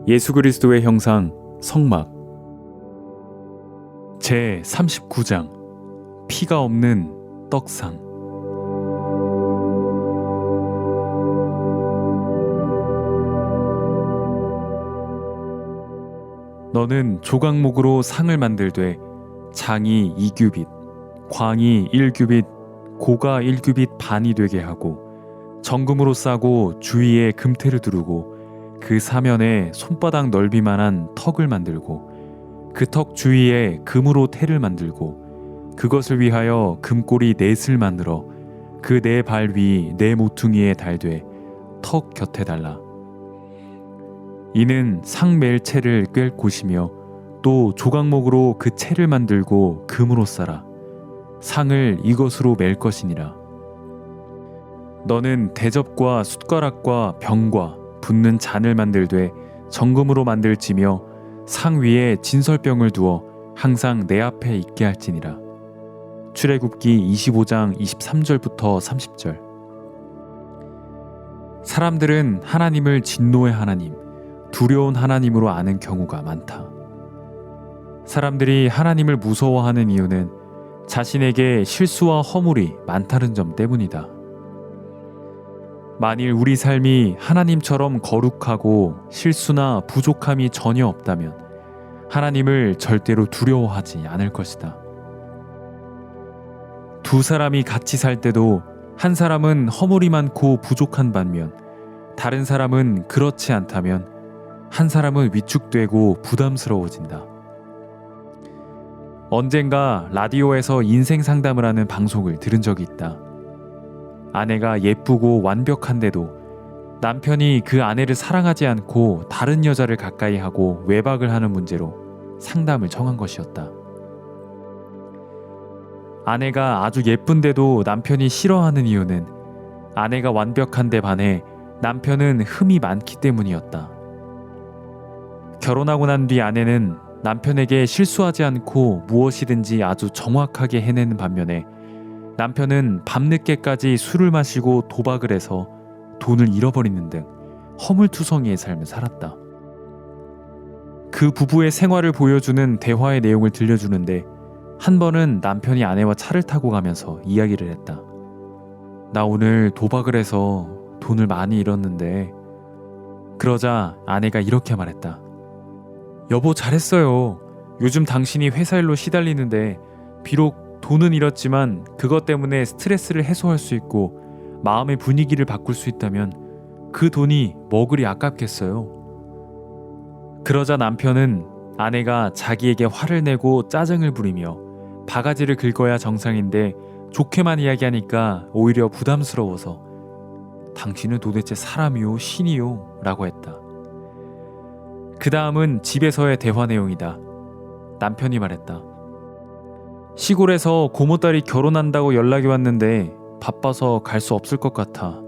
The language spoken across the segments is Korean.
예수 그리스도의 형상 성막 제 39장 피가 없는 떡상. 너는 조각목으로 상을 만들되 장이 2규빗, 광이 1규빗, 고가 1규빗 반이 되게 하고 정금으로 싸고 주위에 금테를 두르고 그 사면에 손바닥 넓이만한 턱을 만들고 그 턱 주위에 금으로 테를 만들고 그것을 위하여 금꼬리 넷을 만들어 그 네 발 위 네 모퉁이에 달되 턱 곁에 달라. 이는 상 맬 채를 꿰 곳이며 또 조각목으로 그 채를 만들고 금으로 싸라. 상을 이것으로 맬 것이니라. 너는 대접과 숟가락과 병과 붓는 잔을 만들되 정금으로 만들지며 상 위에 진설병을 두어 항상 내 앞에 있게 할지니라. 출애굽기 25장 23절부터 30절. 사람들은 하나님을 진노의 하나님, 두려운 하나님으로 아는 경우가 많다. 사람들이 하나님을 무서워하는 이유는 자신에게 실수와 허물이 많다는 점 때문이다. 만일 우리 삶이 하나님처럼 거룩하고 실수나 부족함이 전혀 없다면 하나님을 절대로 두려워하지 않을 것이다. 두 사람이 같이 살 때도 한 사람은 허물이 많고 부족한 반면 다른 사람은 그렇지 않다면 한 사람은 위축되고 부담스러워진다. 언젠가 라디오에서 인생 상담을 하는 방송을 들은 적이 있다. 아내가 예쁘고 완벽한데도 남편이 그 아내를 사랑하지 않고 다른 여자를 가까이 하고 외박을 하는 문제로 상담을 청한 것이었다. 아내가 아주 예쁜데도 남편이 싫어하는 이유는 아내가 완벽한데 반해 남편은 흠이 많기 때문이었다. 결혼하고 난 뒤 아내는 남편에게 실수하지 않고 무엇이든지 아주 정확하게 해내는 반면에 남편은 밤늦게까지 술을 마시고 도박을 해서 돈을 잃어버리는 등 허물투성이의 삶을 살았다. 그 부부의 생활을 보여주는 대화의 내용을 들려주는데 한 번은 남편이 아내와 차를 타고 가면서 이야기를 했다. 나 오늘 도박을 해서 돈을 많이 잃었는데. 그러자 아내가 이렇게 말했다. 여보 잘했어요. 요즘 당신이 회사 일로 시달리는데 비록 돈은 잃었지만 그것 때문에 스트레스를 해소할 수 있고 마음의 분위기를 바꿀 수 있다면 그 돈이 뭐 그리 아깝겠어요. 그러자 남편은 아내가 자기에게 화를 내고 짜증을 부리며 바가지를 긁어야 정상인데 좋게만 이야기하니까 오히려 부담스러워서 당신은 도대체 사람이요 신이요 라고 했다. 그 다음은 집에서의 대화 내용이다. 남편이 말했다. 시골에서 고모딸이 결혼한다고 연락이 왔는데 바빠서 갈 수 없을 것 같아.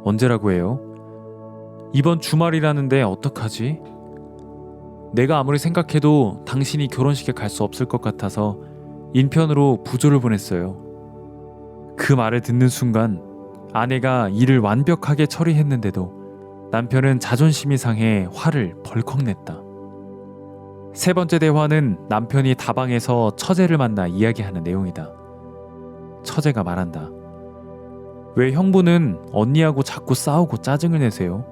언제라고 해요? 이번 주말이라는데 어떡하지? 내가 아무리 생각해도 당신이 결혼식에 갈 수 없을 것 같아서 인편으로 부조를 보냈어요. 그 말을 듣는 순간 아내가 일을 완벽하게 처리했는데도 남편은 자존심이 상해 화를 벌컥 냈다. 세 번째 대화는 남편이 다방에서 처제를 만나 이야기하는 내용이다. 처제가 말한다. 왜 형부는 언니하고 자꾸 싸우고 짜증을 내세요?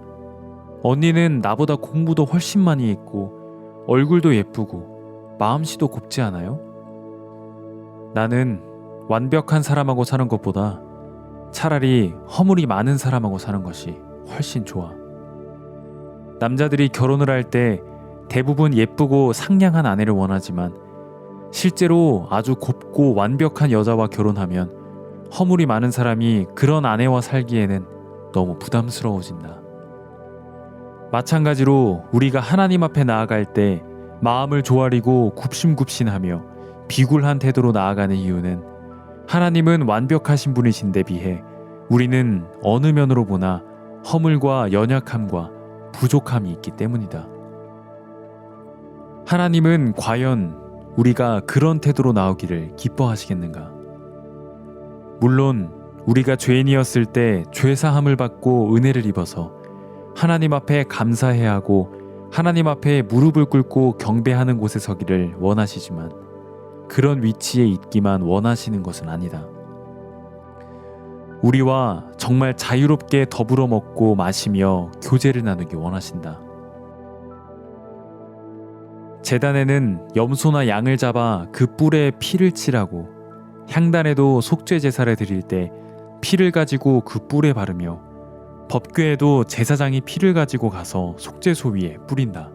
언니는 나보다 공부도 훨씬 많이 했고 얼굴도 예쁘고 마음씨도 곱지 않아요? 나는 완벽한 사람하고 사는 것보다 차라리 허물이 많은 사람하고 사는 것이 훨씬 좋아. 남자들이 결혼을 할 때 대부분 예쁘고 상냥한 아내를 원하지만 실제로 아주 곱고 완벽한 여자와 결혼하면 허물이 많은 사람이 그런 아내와 살기에는 너무 부담스러워진다. 마찬가지로 우리가 하나님 앞에 나아갈 때 마음을 조아리고 굽신굽신하며 비굴한 태도로 나아가는 이유는 하나님은 완벽하신 분이신데 비해 우리는 어느 면으로 보나 허물과 연약함과 부족함이 있기 때문이다. 하나님은 과연 우리가 그런 태도로 나오기를 기뻐하시겠는가? 물론 우리가 죄인이었을 때 죄사함을 받고 은혜를 입어서 하나님 앞에 감사해야 하고 하나님 앞에 무릎을 꿇고 경배하는 곳에 서기를 원하시지만 그런 위치에 있기만 원하시는 것은 아니다. 우리와 정말 자유롭게 더불어 먹고 마시며 교제를 나누기 원하신다. 제단에는 염소나 양을 잡아 그 뿔에 피를 칠하고 향단에도 속죄 제사를 드릴 때 피를 가지고 그 뿔에 바르며 법궤에도 제사장이 피를 가지고 가서 속죄소 위에 뿌린다.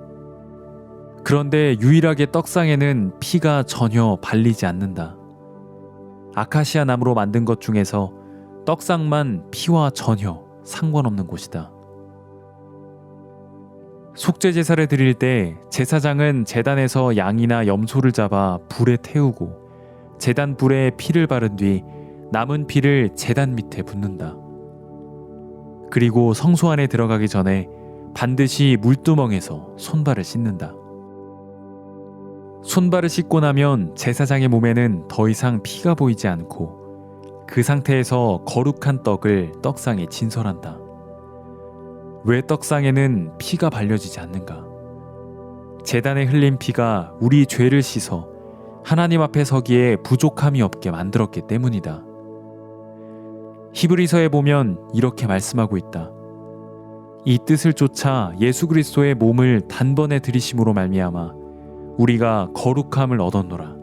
그런데 유일하게 떡상에는 피가 전혀 발리지 않는다. 아카시아 나무로 만든 것 중에서 떡상만 피와 전혀 상관없는 곳이다. 속죄 제사를 드릴 때 제사장은 제단에서 양이나 염소를 잡아 불에 태우고 제단 불에 피를 바른 뒤 남은 피를 제단 밑에 붓는다. 그리고 성소 안에 들어가기 전에 반드시 물두멍에서 손발을 씻는다. 손발을 씻고 나면 제사장의 몸에는 더 이상 피가 보이지 않고 그 상태에서 거룩한 떡을 떡상에 진설한다. 왜 떡상에는 피가 발려지지 않는가? 제단에 흘린 피가 우리 죄를 씻어 하나님 앞에 서기에 부족함이 없게 만들었기 때문이다. 히브리서에 보면 이렇게 말씀하고 있다. 이 뜻을 쫓아 예수 그리스도의 몸을 단번에 들이심으로 말미암아 우리가 거룩함을 얻었노라.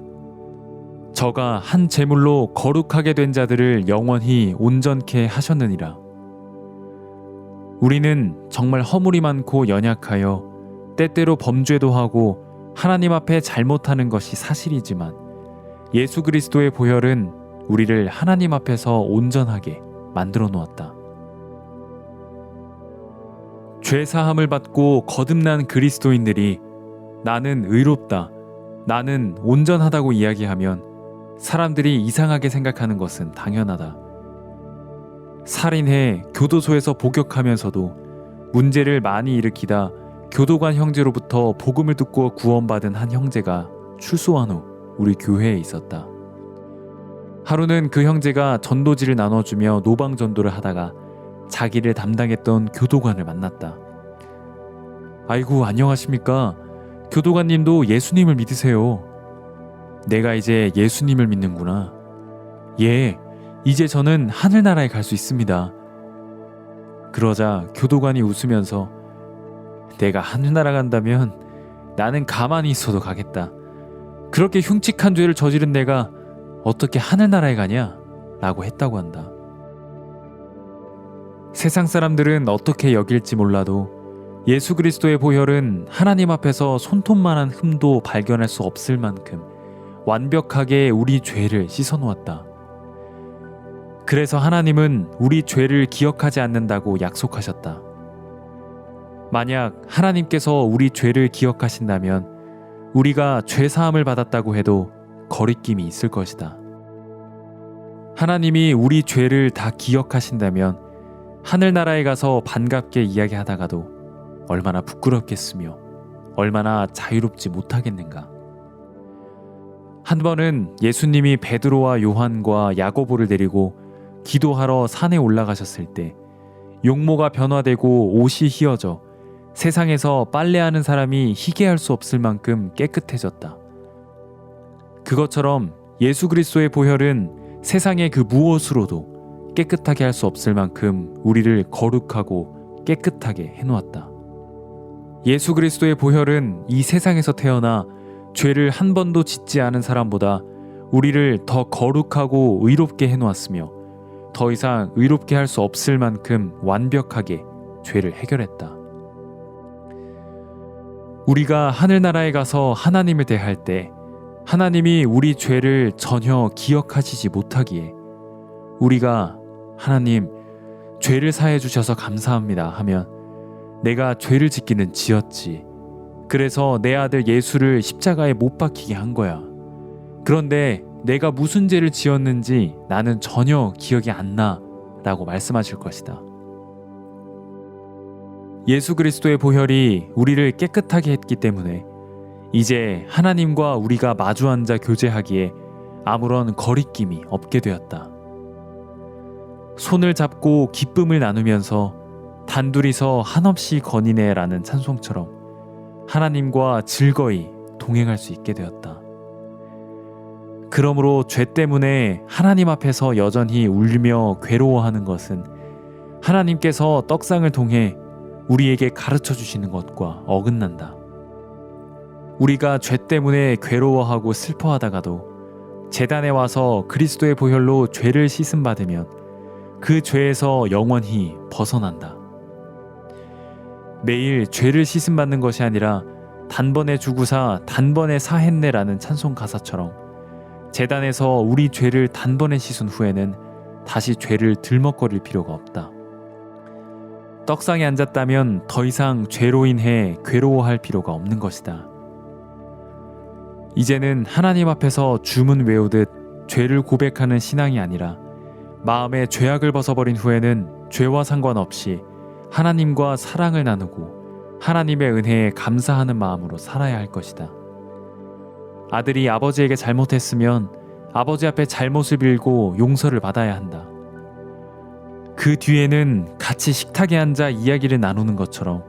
저가 한 제물로 거룩하게 된 자들을 영원히 온전케 하셨느니라. 우리는 정말 허물이 많고 연약하여 때때로 범죄도 하고 하나님 앞에 잘못하는 것이 사실이지만 예수 그리스도의 보혈은 우리를 하나님 앞에서 온전하게 만들어 놓았다. 죄 사함을 받고 거듭난 그리스도인들이 나는 의롭다, 나는 온전하다고 이야기하면 사람들이 이상하게 생각하는 것은 당연하다. 살인해 교도소에서 복역하면서도 문제를 많이 일으키다 교도관 형제로부터 복음을 듣고 구원받은 한 형제가 출소한 후 우리 교회에 있었다. 하루는 그 형제가 전도지를 나눠주며 노방전도를 하다가 자기를 담당했던 교도관을 만났다. 아이고, 안녕하십니까? 교도관님도 예수님을 믿으세요. 내가 이제 예수님을 믿는구나. 예, 이제 저는 하늘나라에 갈 수 있습니다. 그러자 교도관이 웃으면서 내가 하늘나라 간다면 나는 가만히 있어도 가겠다. 그렇게 흉측한 죄를 저지른 내가 어떻게 하늘나라에 가냐? 라고 했다고 한다. 세상 사람들은 어떻게 여길지 몰라도 예수 그리스도의 보혈은 하나님 앞에서 손톱만한 흠도 발견할 수 없을 만큼 완벽하게 우리 죄를 씻어놓았다. 그래서 하나님은 우리 죄를 기억하지 않는다고 약속하셨다. 만약 하나님께서 우리 죄를 기억하신다면 우리가 죄 사함을 받았다고 해도 거리낌이 있을 것이다. 하나님이 우리 죄를 다 기억하신다면 하늘나라에 가서 반갑게 이야기하다가도 얼마나 부끄럽겠으며 얼마나 자유롭지 못하겠는가. 한 번은 예수님이 베드로와 요한과 야고보를 데리고 기도하러 산에 올라가셨을 때 용모가 변화되고 옷이 휘어져 세상에서 빨래하는 사람이 희게할 수 없을 만큼 깨끗해졌다. 그것처럼 예수 그리스도의 보혈은 세상의 그 무엇으로도 깨끗하게 할 수 없을 만큼 우리를 거룩하고 깨끗하게 해놓았다. 예수 그리스도의 보혈은 이 세상에서 태어나 죄를 한 번도 짓지 않은 사람보다 우리를 더 거룩하고 의롭게 해놓았으며 더 이상 의롭게 할 수 없을 만큼 완벽하게 죄를 해결했다. 우리가 하늘나라에 가서 하나님을 대할 때 하나님이 우리 죄를 전혀 기억하시지 못하기에 우리가 하나님, 죄를 사해 주셔서 감사합니다 하면 내가 죄를 짓기는 지었지. 그래서 내 아들 예수를 십자가에 못 박히게 한 거야. 그런데 내가 무슨 죄를 지었는지 나는 전혀 기억이 안 나 라고 말씀하실 것이다. 예수 그리스도의 보혈이 우리를 깨끗하게 했기 때문에 이제 하나님과 우리가 마주 앉아 교제하기에 아무런 거리낌이 없게 되었다. 손을 잡고 기쁨을 나누면서 단둘이서 한없이 거니네라는 찬송처럼 하나님과 즐거이 동행할 수 있게 되었다. 그러므로 죄 때문에 하나님 앞에서 여전히 울며 괴로워하는 것은 하나님께서 떡상을 통해 우리에게 가르쳐 주시는 것과 어긋난다. 우리가 죄 때문에 괴로워하고 슬퍼하다가도 제단에 와서 그리스도의 보혈로 죄를 씻음 받으면 그 죄에서 영원히 벗어난다. 매일 죄를 씻음 받는 것이 아니라 단번에 주구사 단번에 사했네라는 찬송 가사처럼 제단에서 우리 죄를 단번에 씻은 후에는 다시 죄를 들먹거릴 필요가 없다. 떡상에 앉았다면 더 이상 죄로 인해 괴로워할 필요가 없는 것이다. 이제는 하나님 앞에서 주문 외우듯 죄를 고백하는 신앙이 아니라 마음의 죄악을 벗어버린 후에는 죄와 상관없이 하나님과 사랑을 나누고 하나님의 은혜에 감사하는 마음으로 살아야 할 것이다. 아들이 아버지에게 잘못했으면 아버지 앞에 잘못을 빌고 용서를 받아야 한다. 그 뒤에는 같이 식탁에 앉아 이야기를 나누는 것처럼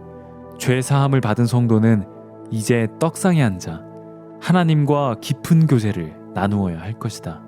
죄 사함을 받은 성도는 이제 떡상에 앉아 하나님과 깊은 교제를 나누어야 할 것이다.